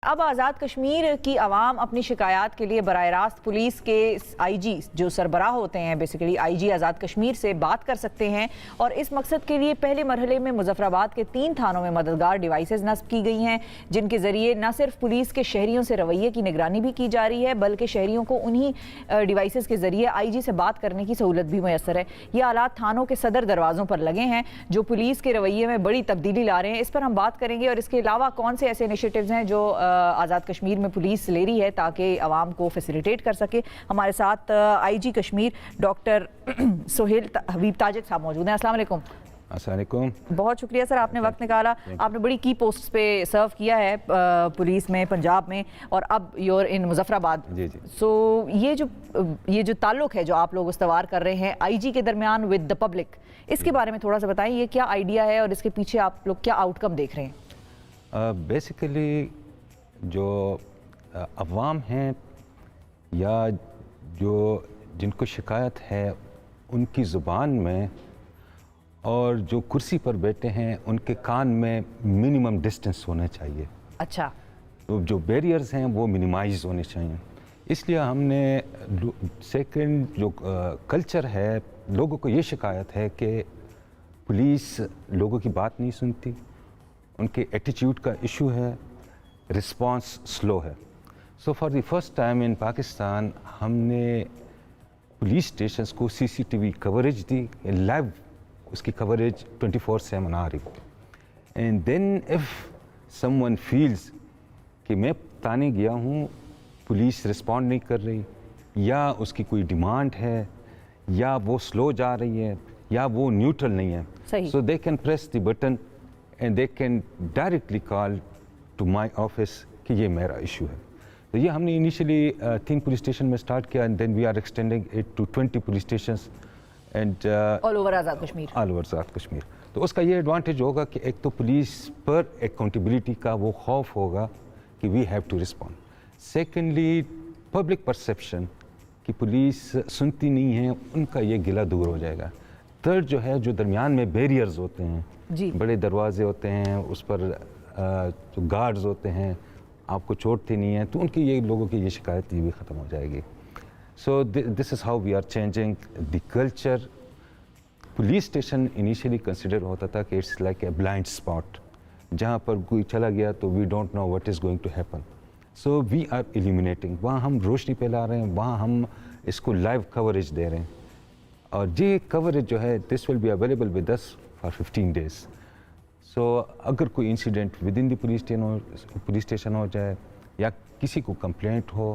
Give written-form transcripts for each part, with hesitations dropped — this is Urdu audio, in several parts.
اب آزاد کشمیر کی عوام اپنی شکایات کے لیے براہ راست پولیس کے آئی جی جو سربراہ ہوتے ہیں بیسیکلی آئی جی آزاد کشمیر سے بات کر سکتے ہیں، اور اس مقصد کے لیے پہلے مرحلے میں مظفر آباد کے 3 تھانوں میں مددگار ڈیوائسز نصب کی گئی ہیں، جن کے ذریعے نہ صرف پولیس کے شہریوں سے رویے کی نگرانی بھی کی جا رہی ہے بلکہ شہریوں کو انہی ڈیوائسز کے ذریعے آئی جی سے بات کرنے کی سہولت بھی میسر ہے۔ یہ آلات تھانوں کے صدر دروازوں پر لگے ہیں جو پولیس کے رویے میں بڑی تبدیلی لا رہے ہیں، اس پر ہم بات کریں گے، اور اس کے علاوہ کون سے ایسے انیشیٹیوز ہیں جو آزاد کشمیر میں پولیس لے رہی ہے تاکہ عوام کو فیسیلیٹیٹ کر سکے۔ ہمارے ساتھ آئی جی کشمیر ڈاکٹر سہیل حبیب تاجک صاحب موجود ہیں۔ السلام علیکم۔ السلام علیکم۔ بہت شکریہ سر، آپ نے وقت نکالا، آپ نے بڑی کی پوسٹ پہ سرو کیا ہے پولیس میں پنجاب میں، اور اب یور ان مظفر آباد۔ سو یہ جو تعلق ہے جو آپ لوگ استوار کر رہے ہیں آئی جی کے درمیان ود دا پبلک، اس کے بارے میں تھوڑا سا بتائیں، یہ کیا آئیڈیا ہے اور اس کے پیچھے آپ لوگ کیا آؤٹ کم دیکھ رہے ہیں؟ بیسیکلی جو عوام ہیں یا جن کو شکایت ہے ان کی زبان میں، اور جو کرسی پر بیٹھے ہیں ان کے کان میں منیمم ڈسٹنس ہونا چاہیے۔ اچھا، تو جو بیریئرز ہیں وہ منیمائز ہونے چاہیے۔ اس لیے ہم نے سیکنڈ جو کلچر ہے، لوگوں کو یہ شکایت ہے کہ پولیس لوگوں کی بات نہیں سنتی، ان کے ایٹیچیوڈ کا ایشو ہے، رسپانس سلو ہے۔ So for the first time in Pakistan ہم نے پولیس اسٹیشنز کو C C T V coverage دی، لائیو اس کی کوریج 24/7 آ رہی ہے۔ And then if someone feels کہ میں بتانے گیا ہوں پولیس رسپونڈ نہیں کر رہی، یا اس کی کوئی ڈیمانڈ ہے، یا وہ سلو جا رہی ہے، یا وہ نیوٹرل نہیں ہے، so they can press the button and they can directly call to my office کہ یہ میرا ایشو ہے۔ تو یہ ہم نے انیشلی 3 پولیس اسٹیشن میں اسٹارٹ کیا، and then we are extending it to 20 police stations and all over Azad Kashmir. All over Azad Kashmir. تو اس کا یہ ایڈوانٹیج ہوگا کہ ایک تو پولیس پر اکاؤنٹیبلٹی کا وہ خوف ہوگا کہ we have to respond. Secondly public perception کہ پولیس سنتی نہیں ہے، ان کا یہ گلہ دور ہو جائے گا۔ تھرڈ جو ہے، جو درمیان میں بیریئرز ہوتے ہیں، بڑے دروازے ہوتے ہیں، اس پر جو گارڈز ہوتے ہیں آپ کو چھوڑتے نہیں ہیں، تو ان کی یہ لوگوں کی یہ شکایت بھی ختم ہو جائے گی۔ So this is how we are changing the culture. Police station initially consider ہوتا تھا کہ it's like a blind spot, جہاں پر کوئی چلا گیا تو we don't know what is going to happen. So we are eliminating, وہاں ہم روشنی پھیلا رہے ہیں، وہاں ہم اس کو لائیو کوریج دے رہے ہیں، اور یہ کوریج جو ہے this will be available with us for 15 days۔ So اگر کوئی incident within the police station ہو جائے یا کسی کو کمپلینٹ ہو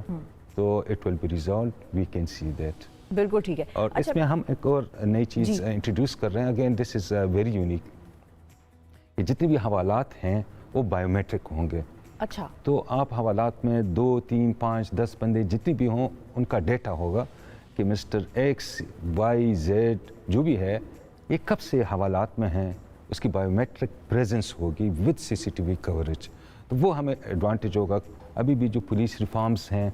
تو it will be resolved, we can see that. بالکل ٹھیک ہے۔ اور اس میں ہم ایک اور نئی چیز انٹروڈیوس کر رہے ہیں، again this is very unique, کہ جتنے بھی حوالات ہیں وہ بائیو میٹرک ہوں گے۔ اچھا، تو آپ حوالات میں 2 3 5 10 بندے جتنے بھی ہوں ان کا ڈیٹا ہوگا کہ مسٹر ایکس وائی زیڈ جو بھی ہے یہ کب سے حوالات میں ہیں، اس کی بائیو میٹرک پریزنس ہوگی with C C T V coverage. تو وہ ہمیں ایڈوانٹیج ہوگا۔ ابھی بھی جو پولیس ریفارمز ہیں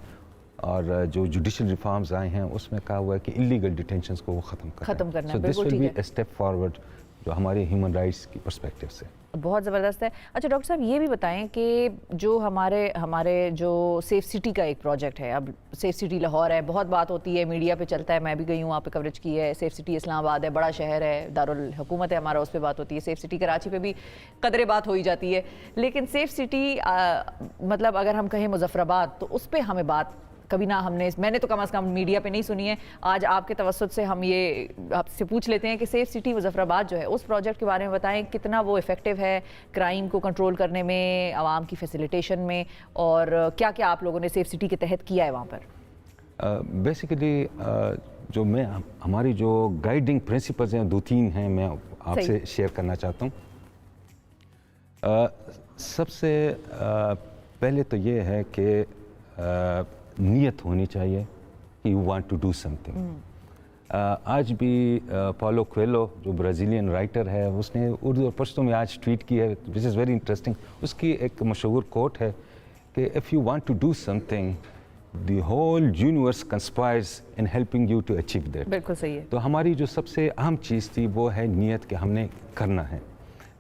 اور جو جوڈیشل ریفارمز آئے ہیں اس میں کہا ہوا ہے کہ انلیگل ڈیٹینشنز کو وہ ختم کرنا ہے۔ So this will be a step forward جو ہمارے ہیومن رائٹس کی پرسپیکٹیو سے بہت زبردست ہے۔ اچھا ڈاکٹر صاحب، یہ بھی بتائیں کہ جو ہمارے جو سیف سٹی کا ایک پروجیکٹ ہے، اب سیف سٹی لاہور ہے، بہت بات ہوتی ہے، میڈیا پہ چلتا ہے، میں بھی گئی ہوں، وہاں پہ کوریج کی ہے۔ سیف سٹی اسلام آباد ہے، بڑا شہر ہے، دارالحکومت ہے ہمارا، اس پہ بات ہوتی ہے۔ سیف سٹی کراچی پہ بھی قدرے بات ہوئی جاتی ہے، لیکن سیف سٹی مطلب اگر ہم کہیں مظفر آباد تو اس پہ ہمیں بات کبھی نہ میں نے تو کم از کم میڈیا پہ نہیں سنی ہے۔ آج آپ کے توسط سے ہم یہ آپ سے پوچھ لیتے ہیں کہ سیف سٹی مظفر آباد جو ہے اس پروجیکٹ کے بارے میں بتائیں، کتنا وہ ایفیکٹیو ہے کرائم کو کنٹرول کرنے میں، عوام کی فیسیلیٹیشن میں، اور کیا کیا آپ لوگوں نے سیف سٹی کے تحت کیا ہے وہاں پر؟ بیسیکلی جو ہماری جو گائیڈنگ پرنسپلز ہیں 2-3 ہیں، میں آپ سے شیئر کرنا چاہتا ہوں۔ سب سے پہلے تو یہ ہے کہ نیت ہونی چاہیے کہ you want to do something. آج بھی پاولو کویلو جو برازیلین رائٹر ہے، اس نے اردو اور پشتو میں آج ٹویٹ کی ہے، وچ از ویری انٹرسٹنگ۔ اس کی ایک مشہور کوٹ ہے کہ if you want to do something the whole universe conspires in helping you to achieve that. بالکل صحیح ہے۔ تو ہماری جو سب سے اہم چیز تھی وہ ہے نیت کہ ہم نے کرنا ہے۔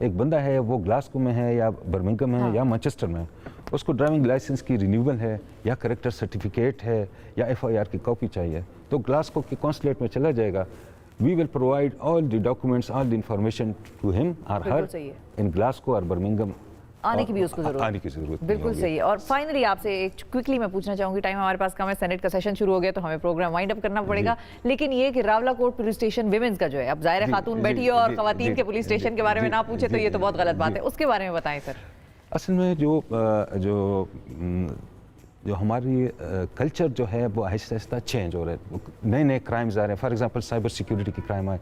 ایک بندہ ہے وہ گلاسکو میں ہے یا برمنگھم ہے یا مانچسٹر میں ہے, اس کو ڈرائیونگ لائسنس کی رینیول ہے یا کریکٹر سرٹیفکیٹ ہے یا FIR کی کاپی چاہیے, تو گلاسکو کے قونصلیٹ میں چلا جائے گا. We will provide all the documents, all the information to him or her in Glasgow or Birmingham. آنے کی بھی اس کو ضرورت, آنے کی ضرورت بالکل صحیح ہے. اور فائنلی آپ سے ایک کوئکلی میں پوچھنا چاہوں گی, ٹائم ہمارے پاس کم ہے, سینٹ کا سیشن شروع ہو گیا تو ہمیں پروگرام وائنڈ اپ کرنا پڑے گا, لیکن یہ کہ راولا کوٹ پولیس اسٹیشن ویمنز کا جو ہے, اب ظاہر ہے خاتون بیٹھی ہو اور خواتین کے پولیس اسٹیشن کے بارے میں نہ پوچھے تو یہ تو بہت غلط بات ہے, اس کے بارے میں بتائیں سر. اصل میں جو ہماری کلچر جو ہے وہ آہستہ آہستہ چینج ہو رہا ہے, نئے نئے کرائمز آ رہے ہیں. فار ایگزامپل سائبر سیکیورٹی کی کرائم آئے,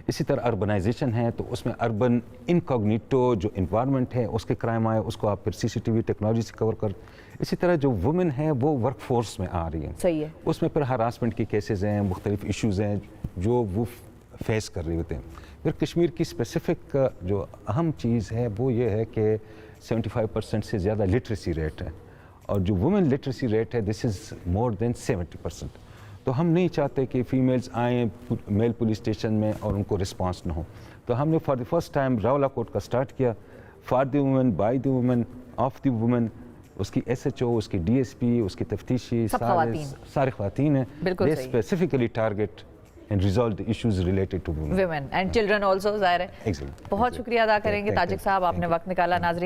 اسی طرح اربنائزیشن ہے تو اس میں اربن انکوگنیٹو جو انوائرمنٹ ہے اس کے کرائم آئے, اس کو آپ پھر CCTV ٹیکنالوجی سے کور کر. اسی طرح جو وومن ہے وہ ورک فورس میں آ رہی ہیں, صحیح ہے, اس میں پھر ہراسمنٹ کی کیسز ہیں, مختلف ایشوز ہیں جو وہ فیس کر رہے ہوتے ہیں. پھر کشمیر کی اسپیسیفک جو اہم چیز ہے وہ یہ ہے کہ 75% سے زیادہ لٹریسی ریٹ ہے, اور جو وومن لٹریسی ریٹ ہے دس از مور دین 70%. تو ہم نہیں چاہتے کہ فیمیلز آئیں میل پولیس اسٹیشن میں اور ان کو رسپانس نہ ہو, تو ہم نے for the first time Rawalakot کا اسٹارٹ کیا, for the women, by the women, of the women. اس کی SHO, اس کی DSP, اس کی تفتیشی سارے خواتین ہیں. بالکل صحیح. Specifically target and resolve the issues related to women and children also, ظاہر ہے. Excellent. بہت شکریہ ادا کریں گے تاجک صاحب, آپ نے وقت نکالا. ناظرین